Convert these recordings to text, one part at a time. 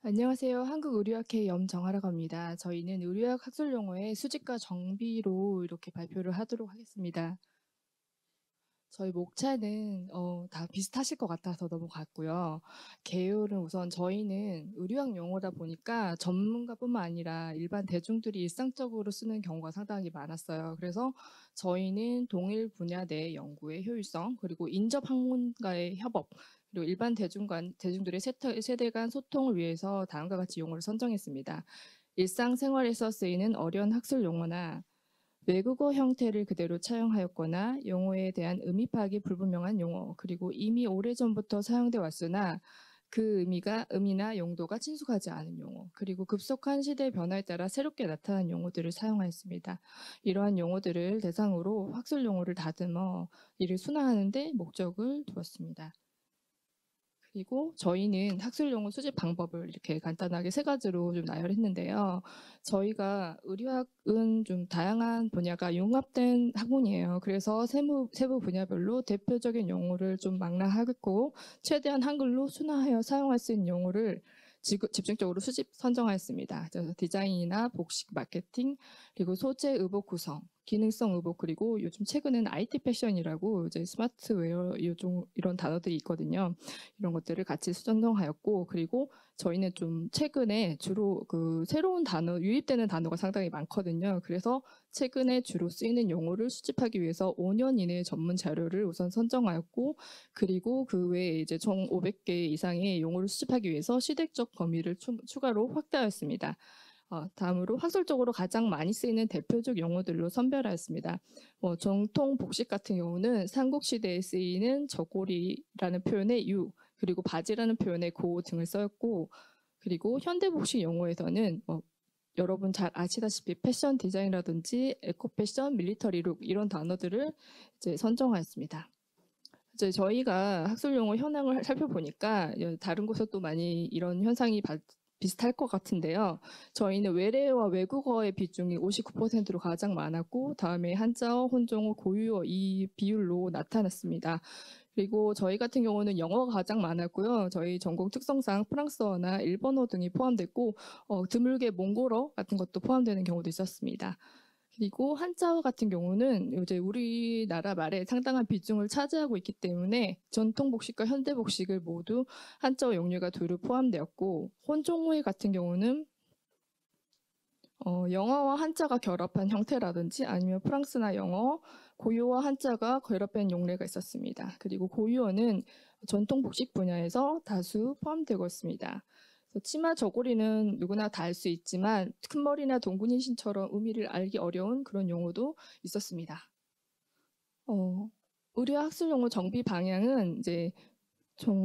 안녕하세요. 한국의료학회 염정아라고 합니다. 저희는 의료학 학술 용어의 수집과 정비로 이렇게 발표를 하도록 하겠습니다. 저희 목차는 다 비슷하실 것 같아서 넘어갔고요. 계열은 우선 저희는 의료학 용어다 보니까 전문가뿐만 아니라 일반 대중들이 일상적으로 쓰는 경우가 상당히 많았어요. 그래서 저희는 동일 분야 내 연구의 효율성, 그리고 인접 학문가의 협업, 그리고 일반 대중들의 세대 간 소통을 위해서 다음과 같이 용어를 선정했습니다. 일상생활에서 쓰이는 어려운 학술 용어나 외국어 형태를 그대로 차용하였거나 용어에 대한 의미 파악이 불분명한 용어, 그리고 이미 오래전부터 사용돼 왔으나 그 의미나 용도가 친숙하지 않은 용어, 그리고 급속한 시대 변화에 따라 새롭게 나타난 용어들을 사용하였습니다. 이러한 용어들을 대상으로 학술 용어를 다듬어 이를 순화하는 데 목적을 두었습니다. 그리고 저희는 학술 용어 수집 방법을 이렇게 간단하게 세 가지로 좀 나열했는데요. 저희가 의료학은 좀 다양한 분야가 융합된 학문이에요. 그래서 세부 분야별로 대표적인 용어를 좀 망라하고 최대한 한글로 순화하여 사용할 수 있는 용어를 집중적으로 수집 선정하였습니다. 그래서 디자인이나 복식, 마케팅, 그리고 소재, 의복 구성, 기능성 의복, 그리고 요즘 최근에는 IT 패션이라고 이제 스마트웨어 이런 단어들이 있거든요. 이런 것들을 같이 선정하였고, 그리고 저희는 좀 최근에 주로 그 새로운 단어, 유입되는 단어가 상당히 많거든요. 그래서 최근에 주로 쓰이는 용어를 수집하기 위해서 5년 이내의 전문 자료를 우선 선정하였고, 그리고 그 외에 이제 총 500개 이상의 용어를 수집하기 위해서 시대적 범위를 추가로 확대하였습니다. 다음으로 학술적으로 가장 많이 쓰이는 대표적 용어들로 선별하였습니다. 정통 복식 같은 경우는 삼국시대에 쓰이는 저고리라는 표현의 유, 그리고 바지라는 표현의 고 등을 썼고, 그리고 현대복식 용어에서는 여러분 잘 아시다시피 패션 디자인이라든지 에코 패션, 밀리터리 룩 이런 단어들을 이제 선정하였습니다. 이제 저희가 학술 용어 현황을 살펴보니까 다른 곳에도 많이 이런 현상이 비슷할 것 같은데요. 저희는 외래어와 외국어의 비중이 59%로 가장 많았고, 다음에 한자어, 혼종어, 고유어 이 비율로 나타났습니다. 그리고 저희 같은 경우는 영어가 가장 많았고요. 저희 전공 특성상 프랑스어나 일본어 등이 포함됐고, 드물게 몽골어 같은 것도 포함되는 경우도 있었습니다. 그리고 한자어 같은 경우는 이제 우리나라 말에 상당한 비중을 차지하고 있기 때문에 전통 복식과 현대 복식을 모두 한자어 용류가 두루 포함되었고, 혼종어회 같은 경우는 영어와 한자가 결합한 형태라든지 아니면 프랑스나 영어, 고유어 한자가 결합된 용례가 있었습니다. 그리고 고유어는 전통 복식 분야에서 다수 포함되고 있습니다. 치마 저고리는 누구나 다 알 수 있지만 큰 머리나 동군인 신처럼 의미를 알기 어려운 그런 용어도 있었습니다. 의료 학술 용어 정비 방향은 이제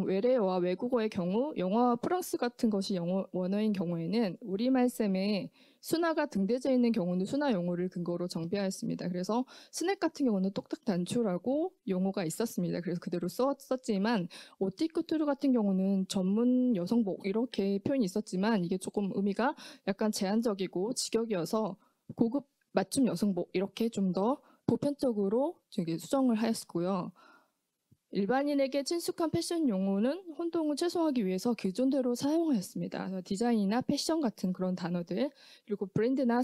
외래어와 외국어의 경우 영어와 프랑스 같은 것이 영어 원어인 경우에는 우리말쌤에 순화가 등대져 있는 경우는 순화 용어를 근거로 정비하였습니다. 그래서 스낵 같은 경우는 똑딱 단추라고 용어가 있었습니다. 그래서 그대로 썼지만 오티쿠투르 같은 경우는 전문 여성복 이렇게 표현이 있었지만 이게 조금 의미가 약간 제한적이고 직역이어서 고급 맞춤 여성복 이렇게 좀 더 보편적으로 수정을 하였고요. 일반인에게 친숙한 패션 용어는 혼동을 최소화하기 위해서 기존대로 사용하였습니다. 디자인이나 패션 같은 그런 단어들, 그리고 브랜드는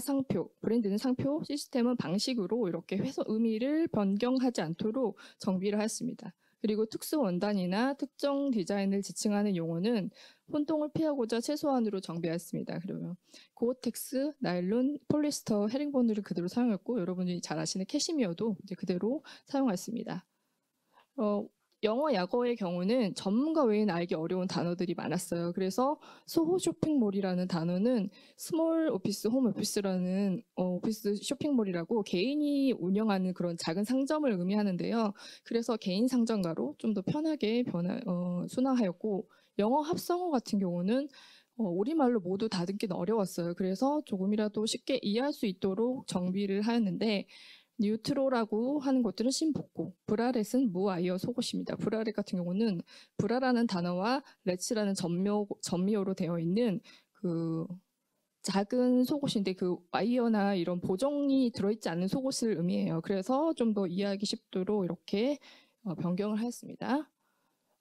상표, 시스템은 방식으로 이렇게 의미를 변경하지 않도록 정비를 하였습니다. 그리고 특수 원단이나 특정 디자인을 지칭하는 용어는 혼동을 피하고자 최소한으로 정비하였습니다. 그러면 고어텍스, 나일론, 폴리스터, 헤링본을 그대로 사용했고, 여러분이 잘 아시는 캐시미어도 이제 그대로 사용했습니다. 영어, 약어의 경우는 전문가 외에는 알기 어려운 단어들이 많았어요. 그래서 소호 쇼핑몰이라는 단어는 스몰 오피스, 홈 오피스라는 오피스 쇼핑몰이라고 개인이 운영하는 그런 작은 상점을 의미하는데요. 그래서 개인 상점가로 좀 더 편하게 순화하였고, 영어 합성어 같은 경우는 우리말로 모두 다듬기는 어려웠어요. 그래서 조금이라도 쉽게 이해할 수 있도록 정비를 하였는데, 뉴트로라고 하는 것들은 신복고, 브라렛은 무아이어 속옷입니다. 브라렛 같은 경우는 브라라는 단어와 렛츠라는 전미어로 되어 있는 그 작은 속옷인데 그 와이어나 이런 보정이 들어있지 않는 속옷을 의미해요. 그래서 좀 더 이해하기 쉽도록 이렇게 변경을 하였습니다.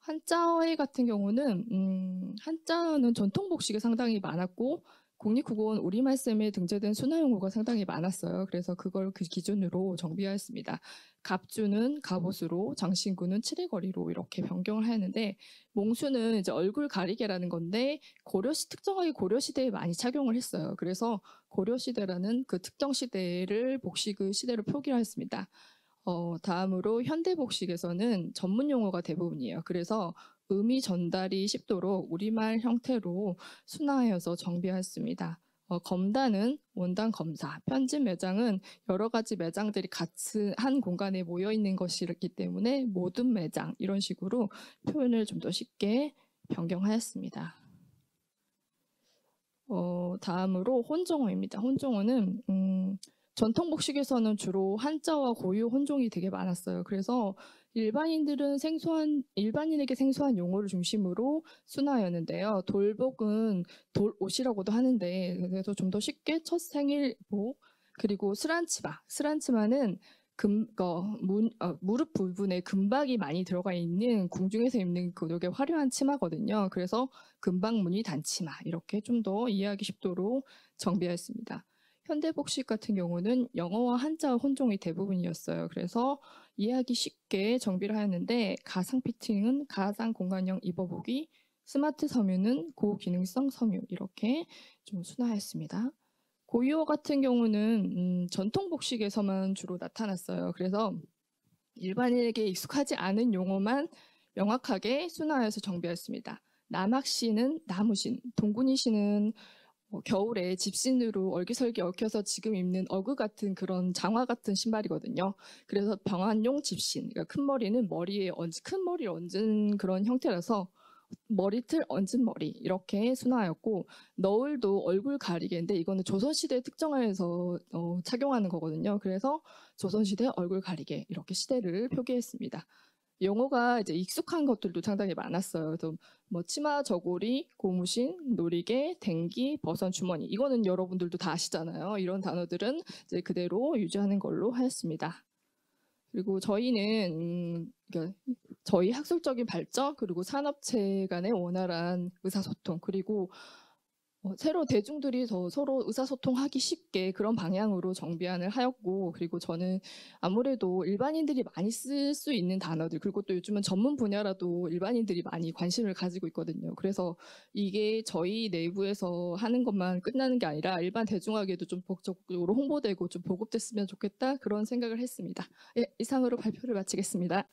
한자회 같은 경우는 한자는 전통 복식이 상당히 많았고 국립국어원 우리말쌤에 등재된 순화 용어가 상당히 많았어요. 그래서 그걸 그 기준으로 정비하였습니다. 갑주는 갑옷으로, 장신구는 칠해거리로 이렇게 변경을 하였는데 몽수는 이제 얼굴 가리개라는 건데 특정하게 고려 시대에 많이 착용을 했어요. 그래서 고려 시대라는 그 특정 시대를 복식의 시대로 표기하였습니다. 다음으로 현대복식에서는 전문 용어가 대부분이에요. 그래서 의미 전달이 쉽도록 우리말 형태로 순화하여서 정비했습니다. 검단은 원단 검사, 편집 매장은 여러 가지 매장들이 같이 한 공간에 모여 있는 것이기 때문에 모든 매장 이런 식으로 표현을 좀 더 쉽게 변경하였습니다. 다음으로 혼종어입니다. 혼종어는 전통 복식에서는 주로 한자와 고유 혼종이 되게 많았어요. 그래서 일반인에게 생소한 용어를 중심으로 순화였는데요. 돌복은 돌옷이라고도 하는데 그래서 좀 더 쉽게 첫 생일복 그리고 스란치마는 무릎 부분에 금박이 많이 들어가 있는 궁중에서 입는 되게 화려한 치마거든요. 그래서 금박무늬 단치마 이렇게 좀 더 이해하기 쉽도록 정비하였습니다. 현대복식 같은 경우는 영어와 한자 혼종이 대부분이었어요. 그래서 이해하기 쉽게 정비를 하였는데 가상 피팅은 가상 공간형 입어보기, 스마트 섬유는 고기능성 섬유 이렇게 좀 순화했습니다. 고유어 같은 경우는 전통 복식에서만 주로 나타났어요. 그래서 일반인에게 익숙하지 않은 용어만 명확하게 순화해서 정비했습니다. 남학시는 나무신, 동군이시는 겨울에 집신으로 얼기설기 얽혀서 지금 입는 어그 같은 그런 장화 같은 신발이거든요. 그래서 병환용 집신, 그러니까 큰 머리는 큰 머리를 얹은 그런 형태라서 머리틀 얹은 머리 이렇게 순화하였고 너울도 얼굴 가리개인데 이거는 조선시대에 특정하여서 착용하는 거거든요. 그래서 조선시대 얼굴 가리개 이렇게 시대를 표기했습니다. 용어가 이제 익숙한 것들도 상당히 많았어요. 그래서 뭐 치마, 저고리, 고무신, 놀이개, 댕기, 버선, 주머니 이거는 여러분들도 다 아시잖아요. 이런 단어들은 이제 그대로 유지하는 걸로 하였습니다. 그리고 저희는 그러니까 저희 학술적인 발전 그리고 산업체 간의 원활한 의사소통 그리고 새로 대중들이 더 서로 의사소통하기 쉽게 그런 방향으로 정비안을 하였고 그리고 저는 아무래도 일반인들이 많이 쓸 수 있는 단어들 그리고 또 요즘은 전문 분야라도 일반인들이 많이 관심을 가지고 있거든요. 그래서 이게 저희 내부에서 하는 것만 끝나는 게 아니라 일반 대중에게도 좀 적극적으로 홍보되고 좀 보급됐으면 좋겠다 그런 생각을 했습니다. 예, 이상으로 발표를 마치겠습니다.